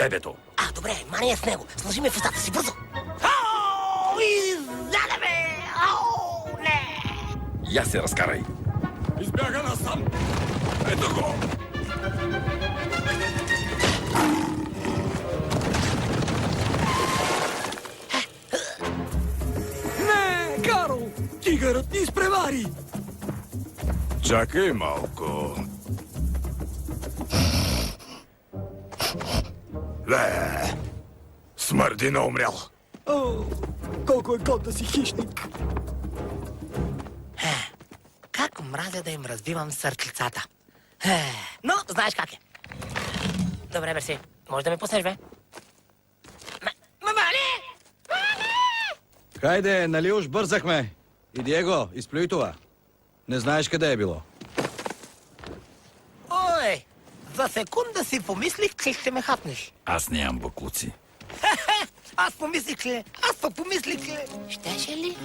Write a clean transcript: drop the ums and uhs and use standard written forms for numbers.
бебето. Добре, мания с него. Сложи ме в устата си, бързо. Ау, издаде ме! Ау, не! Я се разкарай. Избяга насам. Ето го. Не, Карл! Тигърът ни изпревари! Чакай малко. Ле, смърди на умрял. О, колко е год да си хищник! Как мразя да им разбивам сърцlicата. Но, знаеш как е. Добре, Мерси. Може да ме пуснеш, бе? Мали! Хайде, нали уж бързахме? И Диего, изплюй това. Не знаеш къде е било. Ой, за секунда си помислих, че ще ме хапнеш. Аз нямам буклуци. Аз помислих, че... Щеше ли?